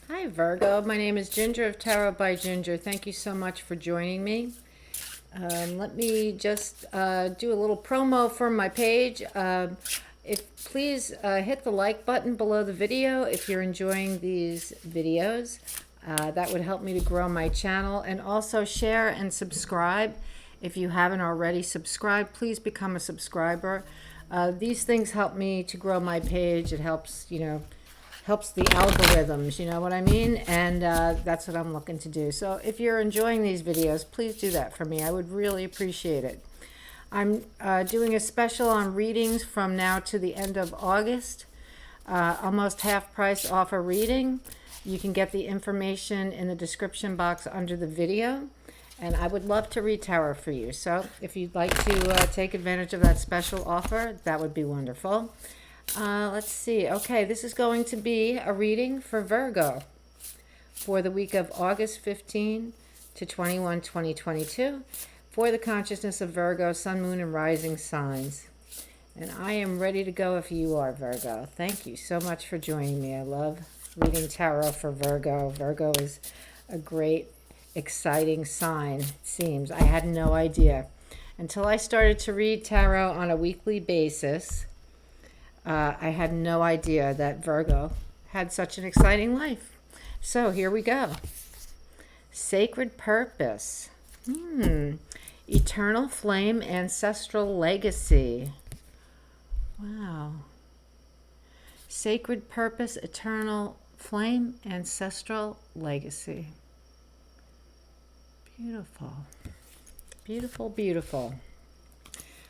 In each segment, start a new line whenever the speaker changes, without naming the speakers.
Hi Virgo, my name is Ginger of Tarot by Ginger. Thank you so much for joining me. Let me just do a little promo for my page. If please hit the like button below the video if you're enjoying these videos. That would help me to grow my channel, and also share and subscribe. If you haven't already subscribed, please become a subscriber. These things help me to grow my page. It helps, helps the algorithms, you know what I mean? And that's what I'm looking to do. So if you're enjoying these videos, please do that for me. I would really appreciate it. I'm doing a special on readings from now to the end of August. Almost half price off a reading. You can get the information in the description box under the video. And I would love to read tarot for you. So if you'd like to take advantage of that special offer, that would be wonderful. Let's see. Okay, this is going to be a reading for Virgo for the week of August 15 to 21, 2022, for the consciousness of Virgo, Sun, Moon, and Rising signs. And I am ready to go if you are, Virgo. Thank you so much for joining me. I love reading tarot for Virgo. Virgo is a great, exciting sign, it seems. I had no idea until I started to read tarot on a weekly basis. I had no idea that Virgo had such an exciting life. So here we go. Sacred purpose. Eternal flame, ancestral legacy. Wow. Sacred purpose, eternal flame, ancestral legacy. Beautiful. Beautiful, beautiful.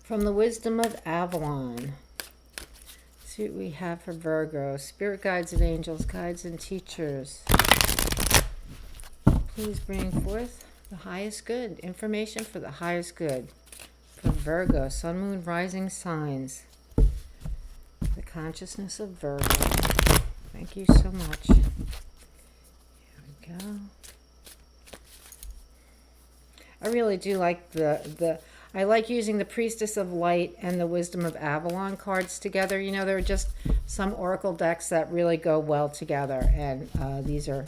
From the wisdom of Avalon. See what we have for Virgo. Spirit guides and angels, guides and teachers. Please bring forth the highest good. Information for the highest good. For Virgo, Sun, Moon, Rising signs. The consciousness of Virgo. Thank you so much. Here we go. I really do like I like using the Priestess of Light and the Wisdom of Avalon cards together. You know, there are just some oracle decks that really go well together, and these are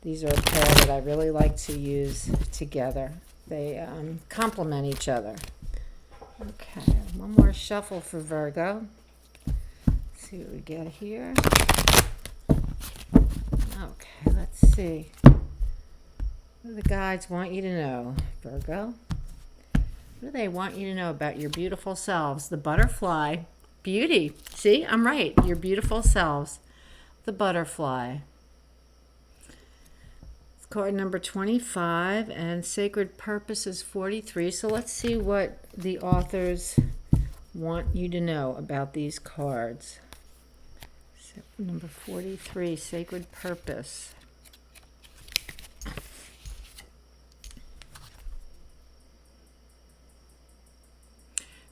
a pair that I really like to use together. They complement each other. Okay, one more shuffle for Virgo. Let's see what we get here. Okay, let's see. What do the guides want you to know, Virgo? What do they want you to know about your beautiful selves? The butterfly. Beauty. See, I'm right. Your beautiful selves. The butterfly. It's card number 25, and sacred purpose is 43. So let's see what the authors want you to know about these cards. Number 43, sacred purpose.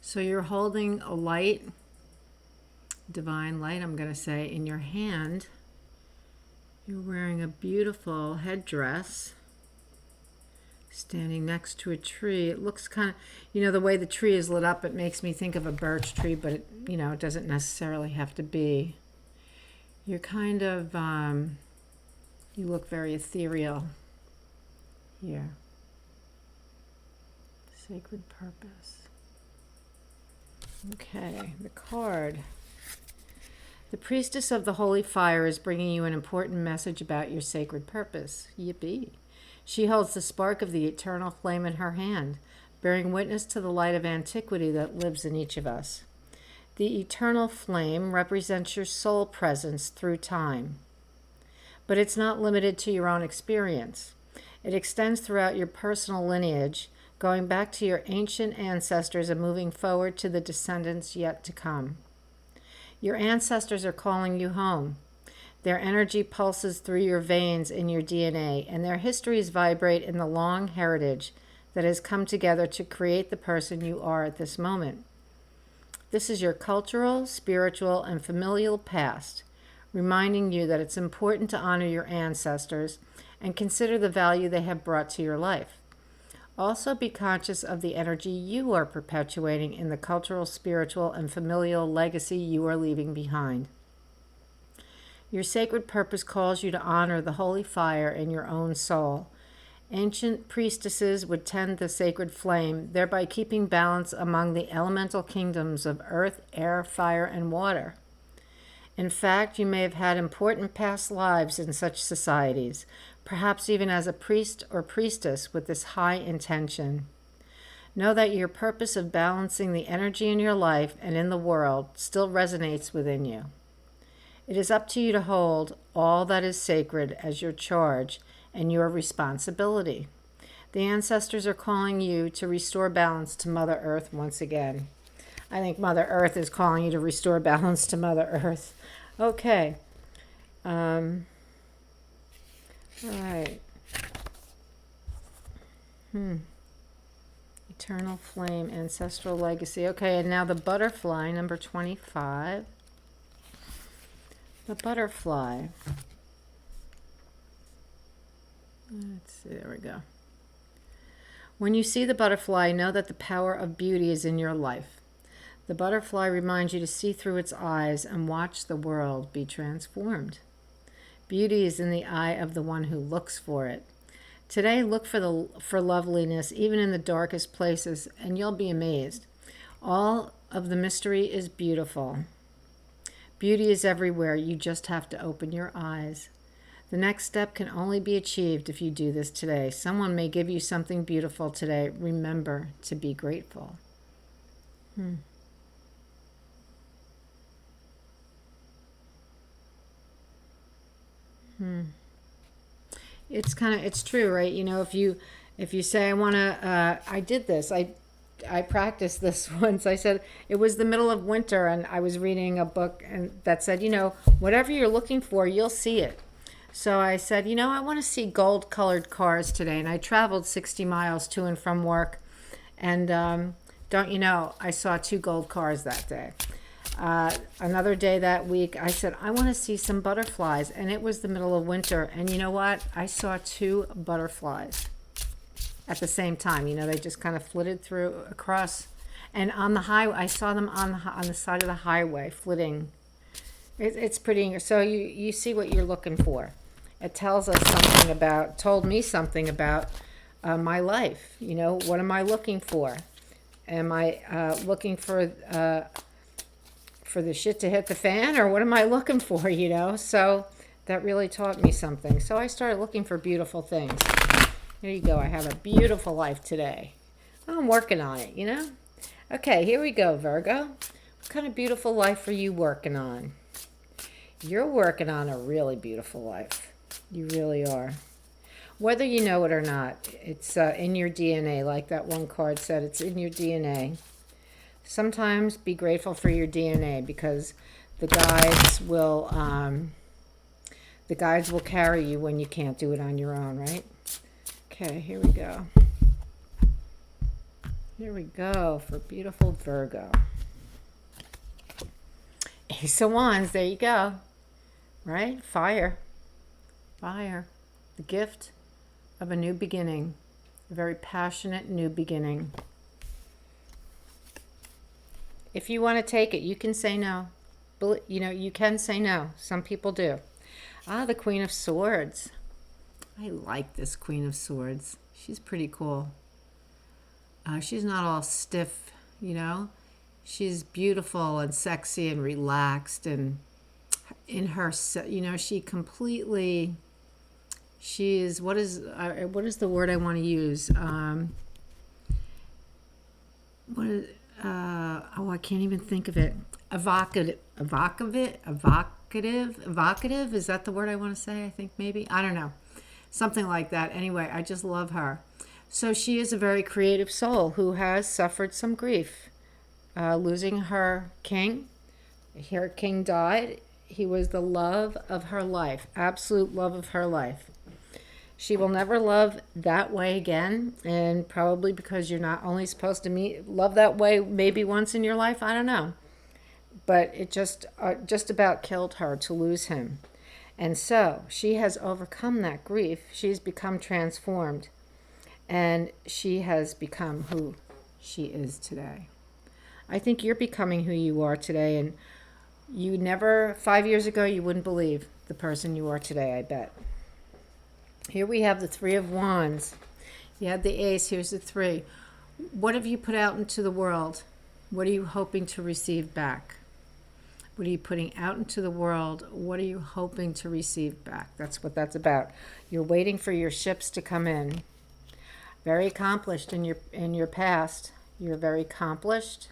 So you're holding a light, divine light, I'm going to say, in your hand. You're wearing a beautiful headdress, standing next to a tree. It looks kind of, the way the tree is lit up, it makes me think of a birch tree, but it doesn't necessarily have to be. You're kind of, you look very ethereal here. Sacred purpose. Okay, the card. The Priestess of the Holy Fire is bringing you an important message about your sacred purpose. Yippee. She holds the spark of the eternal flame in her hand, bearing witness to the light of antiquity that lives in each of us. The eternal flame represents your soul presence through time. But it's not limited to your own experience. It extends throughout your personal lineage, going back to your ancient ancestors and moving forward to the descendants yet to come. Your ancestors are calling you home. Their energy pulses through your veins in your DNA, and their histories vibrate in the long heritage that has come together to create the person you are at this moment. This is your cultural, spiritual, and familial past, reminding you that it's important to honor your ancestors and consider the value they have brought to your life. Also be conscious of the energy you are perpetuating in the cultural, spiritual, and familial legacy you are leaving behind. Your sacred purpose calls you to honor the holy fire in your own soul. Ancient priestesses would tend the sacred flame, thereby keeping balance among the elemental kingdoms of earth, air, fire, and water. In fact, you may have had important past lives in such societies, perhaps even as a priest or priestess with this high intention. Know that your purpose of balancing the energy in your life and in the world still resonates within you. It is up to you to hold all that is sacred as your charge and your responsibility. The ancestors are calling you to restore balance to Mother Earth once again. I think Mother Earth is calling you to restore balance to Mother Earth. Okay. All right. Eternal flame, ancestral legacy. Okay, and now the butterfly, number 25. The butterfly. Let's see, there we go. When you see the butterfly, know that the power of beauty is in your life. The butterfly reminds you to see through its eyes and watch the world be transformed. Beauty is in the eye of the one who looks for it. Today, look for loveliness even in the darkest places, and you'll be amazed. All of the mystery is beautiful. Beauty is everywhere. You just have to open your eyes. The next step can only be achieved if you do this today. Someone may give you something beautiful today. Remember to be grateful. It's true, right? You know, if you say, I did this, I practiced this once. I said it was the middle of winter and I was reading a book and that said, whatever you're looking for, you'll see it. So I said, I want to see gold colored cars today. And I traveled 60 miles to and from work. And don't you know, I saw 2 gold cars that day. Another day that week, I said, I want to see some butterflies. And it was the middle of winter. And you know what? I saw 2 butterflies at the same time. They just kind of flitted through across. And on the highway, I saw them on the side of the highway flitting. It's pretty. So you see what you're looking for. It tells us told me something about my life. What am I looking for? Am I looking for the shit to hit the fan, or what am I looking for? So that really taught me something. So I started looking for beautiful things. There you go. I have a beautiful life today. I'm working on it. Okay, here we go, Virgo. What kind of beautiful life are you working on? You're working on a really beautiful life. You really are. Whether you know it or not, it's in your DNA. Like that one card said, it's in your DNA. Sometimes be grateful for your DNA because the guides will carry you when you can't do it on your own, right? Okay, here we go. Here we go for beautiful Virgo. Ace of Wands, there you go. Right? Fire. Fire. The gift of a new beginning. A very passionate new beginning. If you want to take it, you can say no. You can say no. Some people do. The Queen of Swords. I like this Queen of Swords. She's pretty cool. She's not all stiff, She's beautiful and sexy and relaxed, and in her, she's what is the word I want to use? I can't even think of it. Evocative. Is that the word I want to say? I think maybe. I don't know. Something like that. Anyway, I just love her. So she is a very creative soul who has suffered some grief. Losing her king. Her king died. He was the love of her life. Absolute love of her life. She will never love that way again, and probably because you're not only supposed to love that way maybe once in your life, I don't know. But it just about killed her to lose him. And so she has overcome that grief. She's become transformed, and she has become who she is today. I think you're becoming who you are today, and 5 years ago, you wouldn't believe the person you are today, I bet. Here we have the Three of Wands. You had the Ace, here's the Three. What have you put out into the world? What are you hoping to receive back? What are you putting out into the world? What are you hoping to receive back? That's what that's about. You're waiting for your ships to come in. Very accomplished in your past. You're very accomplished.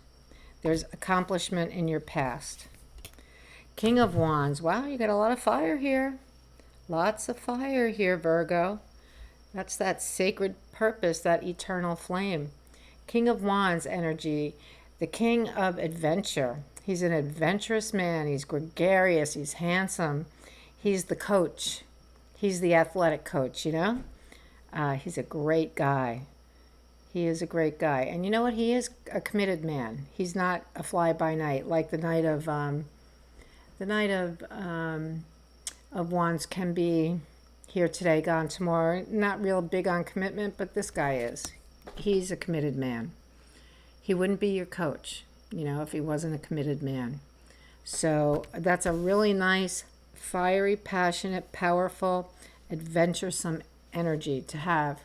There's accomplishment in your past. King of Wands. Wow, you got a lot of fire here. Lots of fire here, Virgo. That's that sacred purpose, that eternal flame. King of Wands energy. The king of adventure. He's an adventurous man. He's gregarious. He's handsome. He's the coach. He's the athletic coach, you know? He's a great guy. He is a great guy. And you know what? He is a committed man. He's not a fly-by-night like the Knight of Wands can be here today, gone tomorrow. Not real big on commitment, but this guy is. He's a committed man. He wouldn't be your coach, you know, if he wasn't a committed man. So that's a really nice, fiery, passionate, powerful, adventuresome energy to have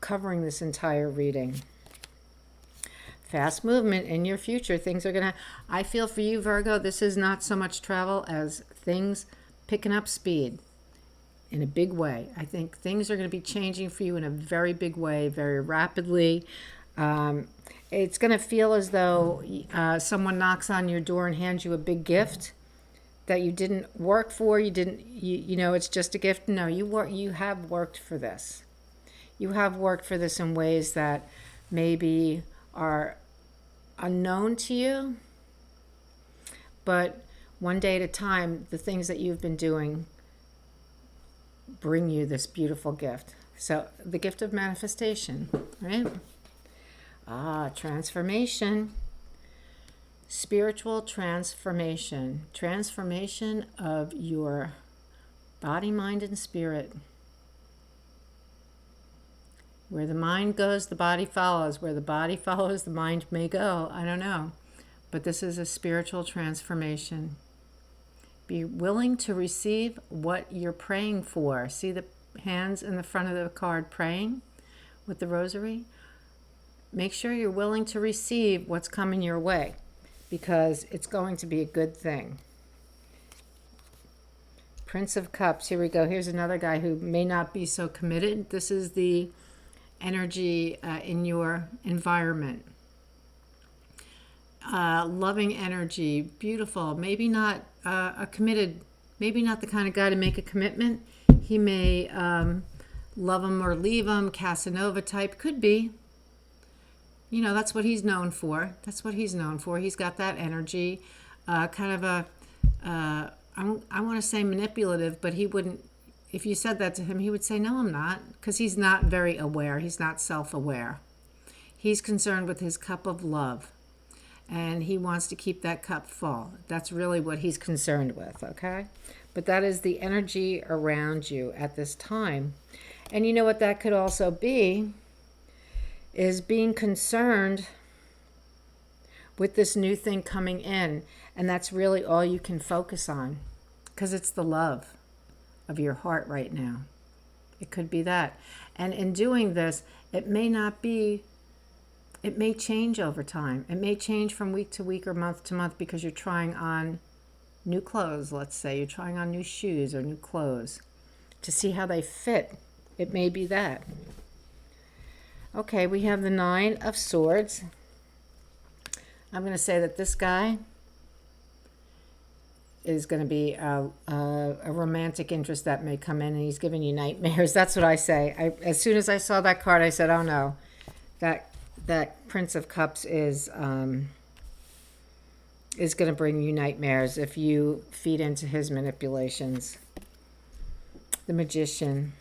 covering this entire reading. Fast movement in your future. Things are going to, I feel for you, Virgo, this is not so much travel as things picking up speed in a big way. I think things are going to be changing for you in a very big way, very rapidly. It's going to feel as though someone knocks on your door and hands you a big gift that you didn't work for. You know, it's just a gift. No, you have worked for this. You have worked for this in ways that maybe are unknown to you, but one day at a time, the things that you've been doing bring you this beautiful gift. So the gift of manifestation, right? Transformation. Spiritual transformation. Transformation of your body, mind, and spirit. Where the mind goes, the body follows. Where the body follows, the mind may go. I don't know. But this is a spiritual transformation. Be willing to receive what you're praying for. See the hands in the front of the card praying with the rosary? Make sure you're willing to receive what's coming your way, because it's going to be a good thing. Prince of Cups. Here we go. Here's another guy who may not be so committed. This is the energy in your environment. Loving energy, beautiful. Maybe not a committed, maybe not the kind of guy to make a commitment. He may love him or leave him, Casanova type. Could be. You know, that's what he's known for. That's what he's known for. He's got that energy, kind of a, I want to say manipulative, but he wouldn't, if you said that to him, he would say, no, I'm not, because he's not very aware. He's not self-aware. He's concerned with his cup of love, and he wants to keep that cup full. That's really what he's concerned with, okay? But that is the energy around you at this time. And you know what that could also be? Is being concerned with this new thing coming in. And that's really all you can focus on, because it's the love of your heart right now. It could be that. And in doing this, it may not be, it may change over time. It may change from week to week or month to month, because you're trying on new clothes, let's say. You're trying on new shoes or new clothes to see how they fit. It may be that. Okay, we have the Nine of Swords. I'm going to say that this guy is going to be a romantic interest that may come in, and he's giving you nightmares. That's what I say. As soon as I saw that card, I said, oh no, that Prince of Cups is going to bring you nightmares if you feed into his manipulations. The Magician.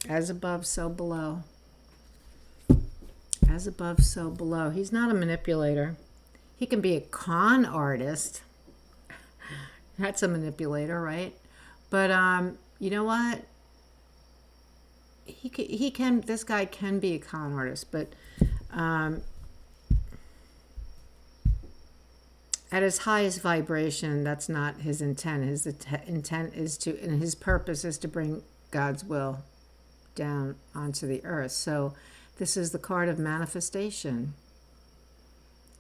As above, so below. As above, so below. He's not a manipulator. He can be a con artist. That's a manipulator, right? But you know what? He can. This guy can be a con artist, but at his highest vibration, that's not his intent. His intent is to, and his purpose is to bring God's will down onto the earth. So this is the card of manifestation.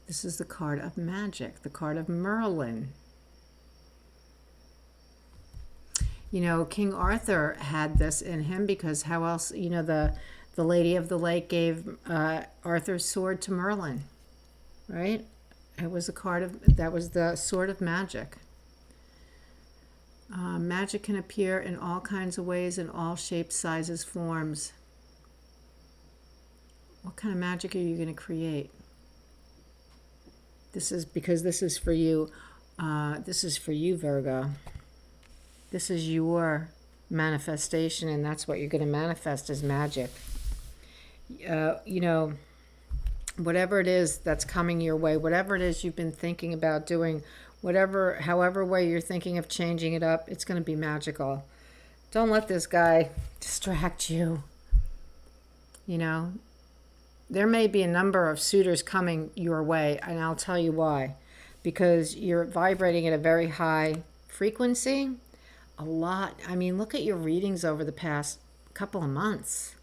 This is the card of magic, the card of Merlin. You know, King Arthur had this in him because how else, you know, the Lady of the Lake gave Arthur's sword to Merlin, right? It was a card of, that was the sword of magic. Magic can appear in all kinds of ways, in all shapes, sizes, forms. What kind of magic are you going to create? This is because this is for you. This is for you, Virgo. This is your manifestation, and that's what you're going to manifest as magic. You know, whatever it is that's coming your way, whatever it is you've been thinking about doing, however way you're thinking of changing it up, it's going to be magical. Don't let this guy distract you. You know, there may be a number of suitors coming your way, and I'll tell you why. Because you're vibrating at a very high frequency. A lot. I mean, look at your readings over the past couple of months.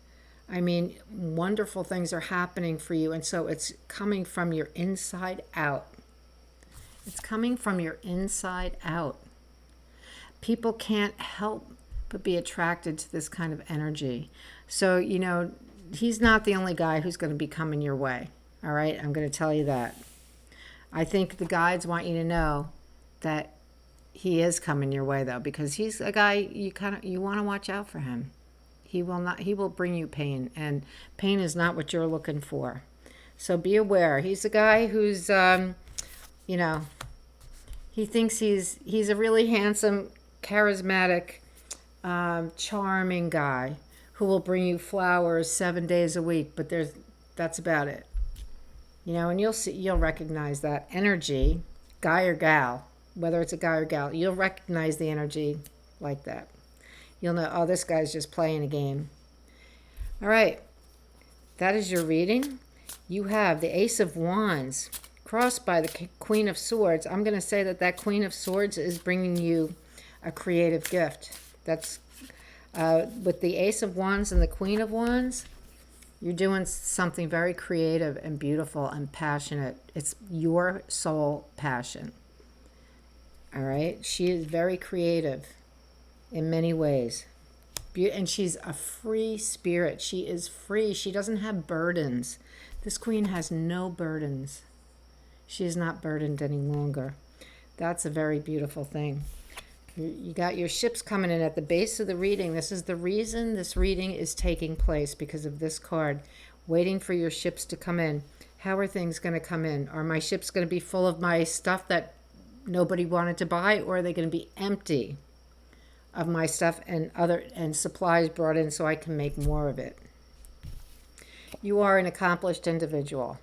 I mean, wonderful things are happening for you, and so it's coming from your inside out. It's coming from your inside out. People can't help but be attracted to this kind of energy. So, you know, he's not the only guy who's going to be coming your way. All right? I'm going to tell you that. I think the guides want you to know that he is coming your way, though, because he's a guy you want to watch out for him. He will bring you pain, and pain is not what you're looking for. So be aware. He's a guy who's, you know, he thinks he's a really handsome, charismatic, charming guy who will bring you flowers 7 days a week, but that's about it. You know, and you'll recognize that energy, guy or gal, whether it's a guy or gal, you'll recognize the energy like that. You'll know, oh, this guy's just playing a game. All right, that is your reading. You have the Ace of Wands crossed by the Queen of Swords. I'm going to say that Queen of Swords is bringing you a creative gift. That's with the Ace of Wands and the Queen of Wands, you're doing something very creative and beautiful and passionate. It's your soul passion. All right? She is very creative in many ways. And she's a free spirit. She is free. She doesn't have burdens. This queen has no burdens. She is not burdened any longer. That's a very beautiful thing. You got your ships coming in at the base of the reading. This is the reason this reading is taking place, because of this card. Waiting for your ships to come in. How are things going to come in? Are my ships going to be full of my stuff that nobody wanted to buy, or are they going to be empty of my stuff and supplies brought in so I can make more of it? You are an accomplished individual.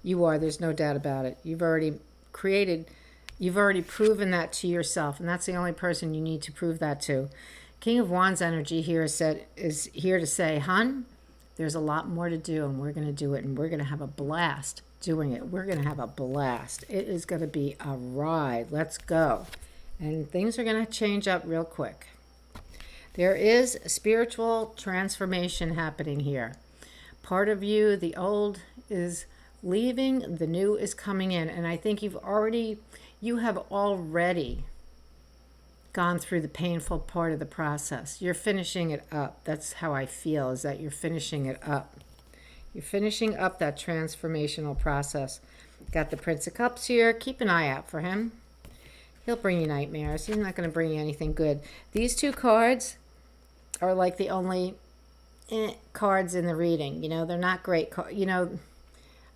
You are. There's no doubt about it. You've already proven that to yourself, and that's the only person you need to prove that to. King of Wands energy here is here to say, hun, there's a lot more to do, and we're going to do it, and we're going to have a blast doing it. We're going to have a blast. It is going to be a ride. Let's go. And things are going to change up real quick. There is a spiritual transformation happening here. Part of you, the old, is leaving, the new is coming in. And I think you have already gone through the painful part of the process. You're finishing it up. That's how I feel, is that you're finishing it up. You're finishing up that transformational process. Got the Prince of Cups here. Keep an eye out for him. He'll bring you nightmares. He's not going to bring you anything good. These two cards are like the only cards in the reading. You know, they're not great. You know,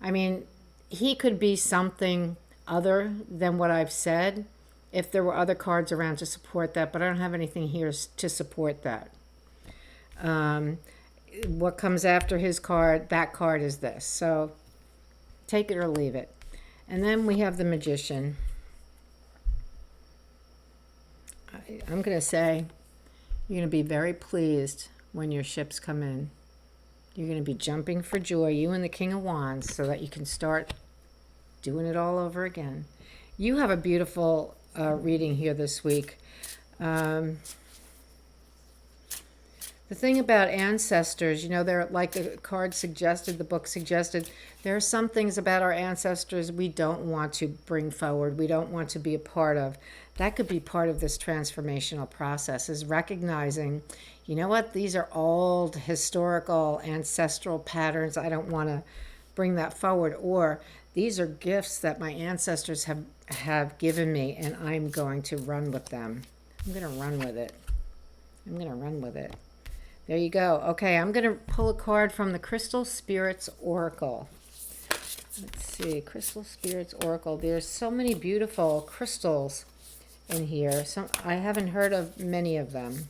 I mean, he could be something other than what I've said if there were other cards around to support that, but I don't have anything here to support that. What comes after his card, that card is this. So take it or leave it. And then we have the Magician. I'm going to say you're going to be very pleased when your ships come in. You're going to be jumping for joy, you and the King of Wands, so that you can start doing it all over again. You have a beautiful reading here this week. The thing about ancestors, you know, they're like the card suggested, the book suggested, there are some things about our ancestors we don't want to bring forward, we don't want to be a part of. That could be part of this transformational process, is recognizing, you know what, these are old historical ancestral patterns. I don't want to bring that forward. Or these are gifts that my ancestors have given me, and I'm going to run with them. I'm going to run with it. I'm going to run with it. There you go. Okay, I'm going to pull a card from the Crystal Spirits Oracle. Let's see, Crystal Spirits Oracle. There's so many beautiful crystals in here. I haven't heard of many of them.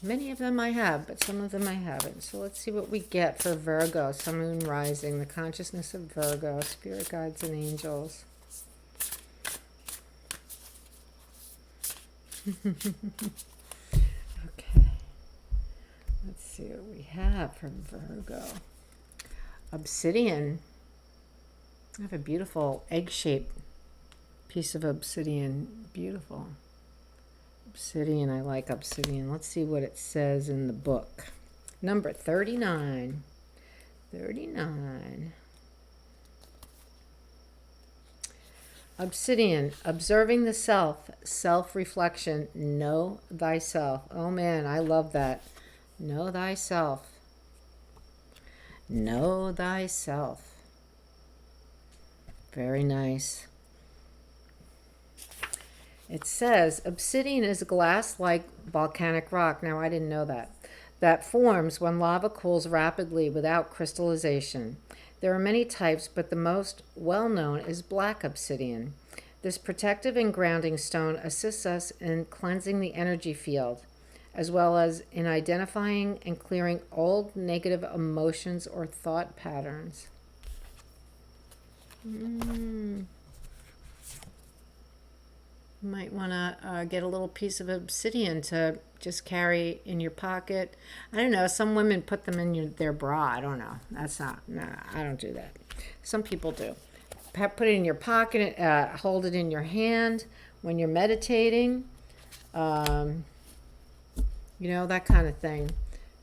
Many of them I have, but some of them I haven't. So let's see what we get for Virgo, Sun, Moon, Rising, the consciousness of Virgo, spirit guides and angels. Okay. Let's see what we have from Virgo. Obsidian. I have a beautiful egg-shaped piece of obsidian. Beautiful. Obsidian, I like obsidian. Let's see what it says in the book. Number 39. 39. Obsidian, observing the self, self-reflection, know thyself. Oh man, I love that. Know thyself. Know thyself. Very nice. It says, obsidian is glass like volcanic rock. Now, I didn't know that. That forms when lava cools rapidly without crystallization. There are many types, but the most well-known is black obsidian. This protective and grounding stone assists us in cleansing the energy field, as well as in identifying and clearing old negative emotions or thought patterns. You might want to get a little piece of obsidian to just carry in your pocket. I don't know. Some women put them in their bra. I don't know. That's not, no, I don't do that. Some people do. Put it in your pocket, hold it in your hand when you're meditating. You know, that kind of thing,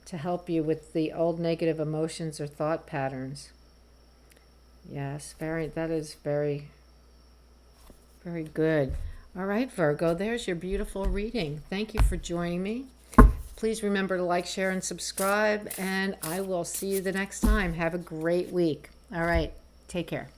to help you with the old negative emotions or thought patterns. Yes, that is very, very good. All right, Virgo, there's your beautiful reading. Thank you for joining me. Please remember to like, share, and subscribe, and I will see you the next time. Have a great week. All right, take care.